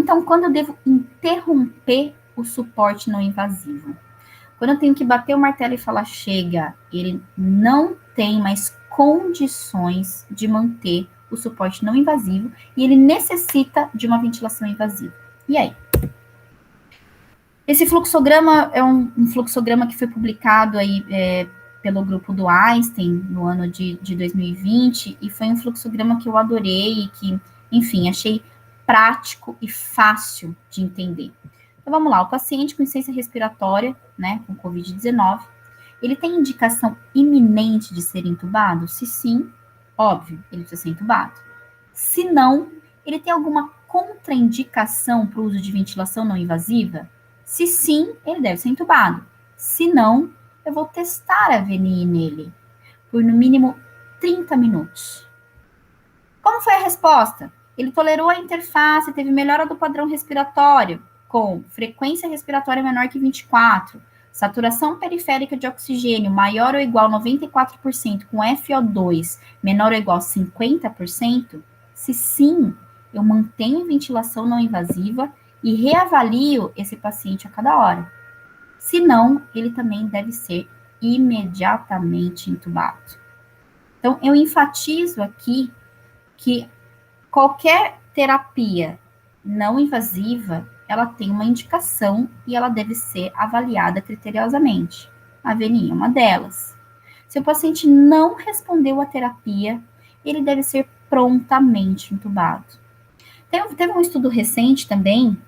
Então, quando eu devo interromper o suporte não invasivo? Quando eu tenho que bater o martelo e falar, chega, ele não tem mais condições de manter o suporte não invasivo e ele necessita de uma ventilação invasiva. E aí? Esse fluxograma é um fluxograma que foi publicado aí pelo grupo do Einstein no ano de 2020 e foi um fluxograma que eu adorei e que, enfim, achei prático e fácil de entender. Então vamos lá, o paciente com insuficiência respiratória, né, com COVID-19, ele tem indicação iminente de ser entubado? Se sim, óbvio, ele precisa ser entubado. Se não, ele tem alguma contraindicação para o uso de ventilação não invasiva? Se sim, ele deve ser entubado. Se não, eu vou testar a VNI nele por no mínimo 30 minutos. Como foi a resposta? Ele tolerou a interface, teve melhora do padrão respiratório, com frequência respiratória menor que 24, saturação periférica de oxigênio maior ou igual a 94%, com FO2 menor ou igual a 50%. Se sim, eu mantenho ventilação não invasiva e reavalio esse paciente a cada hora. Se não, ele também deve ser imediatamente entubado. Então, eu enfatizo aqui que qualquer terapia não invasiva, ela tem uma indicação e ela deve ser avaliada criteriosamente. A VNI é uma delas. Se o paciente não respondeu à terapia, ele deve ser prontamente entubado. Teve um estudo recente também,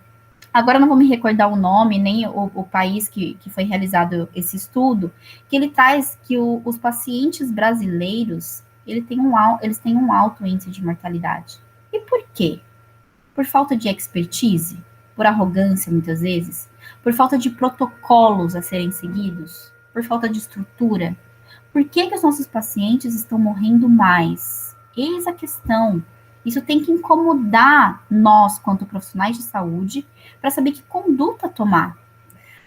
agora não vou me recordar o nome, nem o país que foi realizado esse estudo, que ele traz que os pacientes brasileiros, eles têm um alto índice de mortalidade. E por quê? Por falta de expertise? Por arrogância, muitas vezes? Por falta de protocolos a serem seguidos? Por falta de estrutura? Por que os nossos pacientes estão morrendo mais? Eis a questão. Isso tem que incomodar nós, quanto profissionais de saúde, para saber que conduta tomar.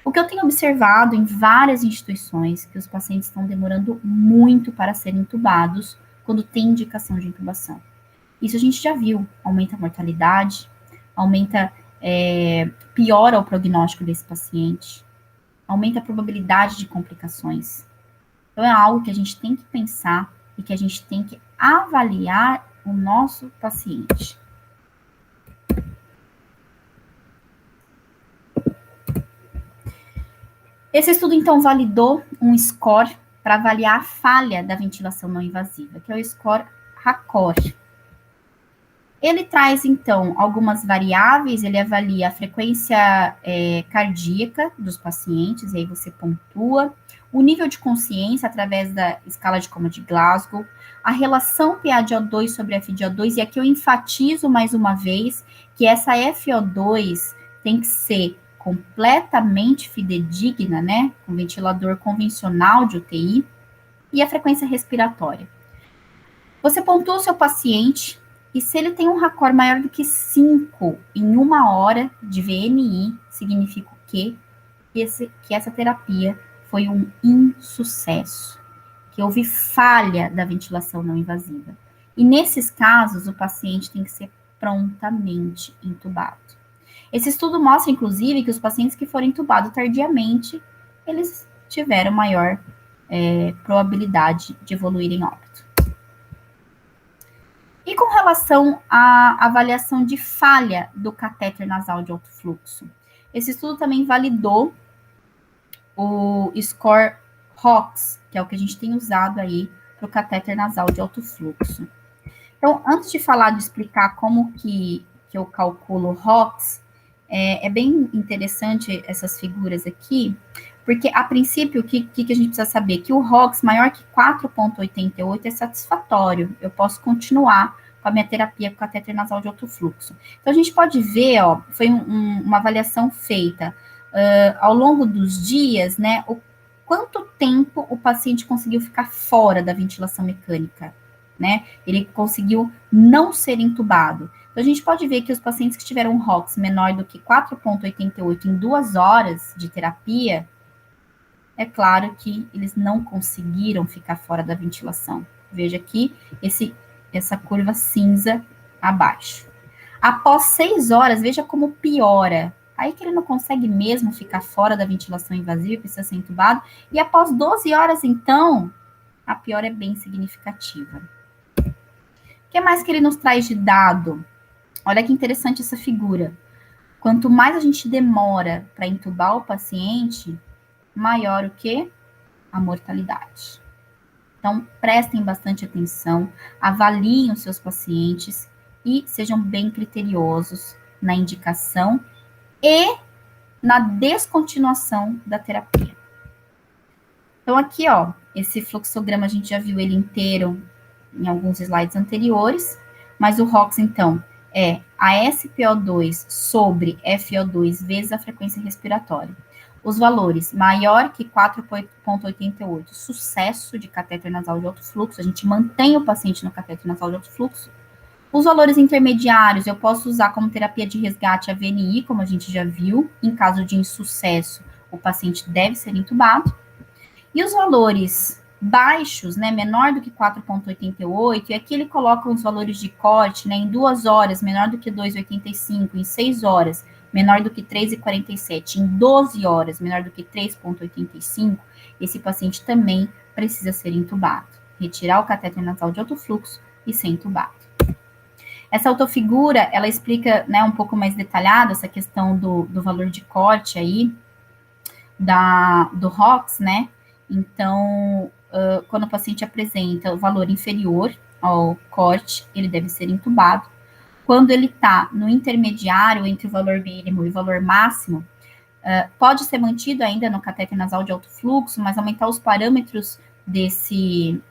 O que eu tenho observado em várias instituições, que os pacientes estão demorando muito para serem intubados quando tem indicação de intubação. Isso a gente já viu, aumenta a mortalidade, piora o prognóstico desse paciente, aumenta a probabilidade de complicações. Então, é algo que a gente tem que pensar e que a gente tem que avaliar o nosso paciente. Esse estudo, então, validou um score para avaliar a falha da ventilação não invasiva, que é o score RACOR. Ele traz, então, algumas variáveis, ele avalia a frequência cardíaca dos pacientes, e aí você pontua, o nível de consciência através da escala de coma de Glasgow, a relação PaDO2 sobre FiO2, e aqui eu enfatizo mais uma vez que essa FiO2 tem que ser completamente fidedigna, né, com ventilador convencional de UTI, e a frequência respiratória. Você pontua o seu paciente, e se ele tem um RACOR maior do que 5 em 1 hora de VNI, significa o quê? Que essa terapia foi um insucesso, que houve falha da ventilação não invasiva. E nesses casos, o paciente tem que ser prontamente entubado. Esse estudo mostra, inclusive, que os pacientes que foram entubados tardiamente, eles tiveram maior probabilidade de evoluir em óbito. E com relação à avaliação de falha do catéter nasal de alto fluxo? Esse estudo também validou o score ROX, que é o que a gente tem usado aí para o catéter nasal de alto fluxo. Então, antes de falar, de explicar como que eu calculo o ROX, é bem interessante essas figuras aqui, porque, a princípio, o que a gente precisa saber? Que o ROX maior que 4,88 é satisfatório. Eu posso continuar com a minha terapia com catéter nasal de alto fluxo. Então, a gente pode ver, ó, foi uma avaliação feita ao longo dos dias, né, o quanto tempo o paciente conseguiu ficar fora da ventilação mecânica, né? Ele conseguiu não ser entubado. Então, a gente pode ver que os pacientes que tiveram um ROX menor do que 4,88 em 2 horas de terapia, é claro que eles não conseguiram ficar fora da ventilação. Veja aqui essa curva cinza abaixo. Após 6 horas, veja como piora. Aí que ele não consegue mesmo ficar fora da ventilação invasiva, precisa ser entubado. E após 12 horas, então, a piora é bem significativa. O que mais que ele nos traz de dado? Olha que interessante essa figura. Quanto mais a gente demora para entubar o paciente, maior o que? A mortalidade. Então, prestem bastante atenção, avaliem os seus pacientes e sejam bem criteriosos na indicação e na descontinuação da terapia. Então, aqui, ó, esse fluxograma a gente já viu ele inteiro em alguns slides anteriores, mas o ROX, então, é a SpO2 sobre FO2 vezes a frequência respiratória. Os valores maior que 4,88, sucesso de catéter nasal de alto fluxo, a gente mantém o paciente no catéter nasal de alto fluxo. Os valores intermediários eu posso usar como terapia de resgate a VNI, como a gente já viu. Em caso de insucesso, o paciente deve ser entubado. E os valores baixos, né, menor do que 4,88, e aqui ele coloca os valores de corte, né, em 2 horas, menor do que 2,85, em 6 horas, menor do que 3,47, em 12 horas, menor do que 3,85, esse paciente também precisa ser entubado. Retirar o catéter nasal de alto fluxo e ser entubado. Essa autofigura, ela explica, né, um pouco mais detalhado essa questão do valor de corte aí, do ROX, né? Então, quando o paciente apresenta o valor inferior ao corte, ele deve ser entubado. Quando ele está no intermediário entre o valor mínimo e o valor máximo, pode ser mantido ainda no catéter nasal de alto fluxo, mas aumentar os parâmetros desse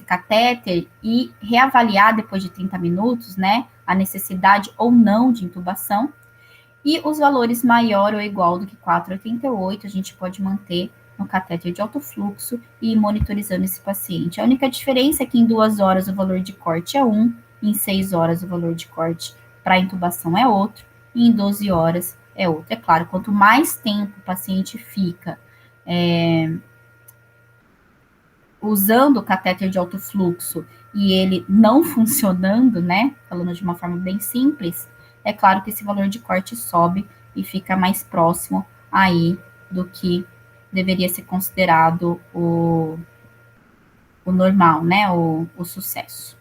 catéter e reavaliar depois de 30 minutos, né, a necessidade ou não de intubação. E os valores maior ou igual do que 4,88, a gente pode manter no catéter de alto fluxo e ir monitorizando esse paciente. A única diferença é que em 2 horas o valor de corte é 1, em 6 horas o valor de corte para intubação é outro, e em 12 horas é outro. É claro, quanto mais tempo o paciente fica usando o catéter de alto fluxo e ele não funcionando, né, falando de uma forma bem simples, é claro que esse valor de corte sobe e fica mais próximo aí do que deveria ser considerado o normal, né, o sucesso.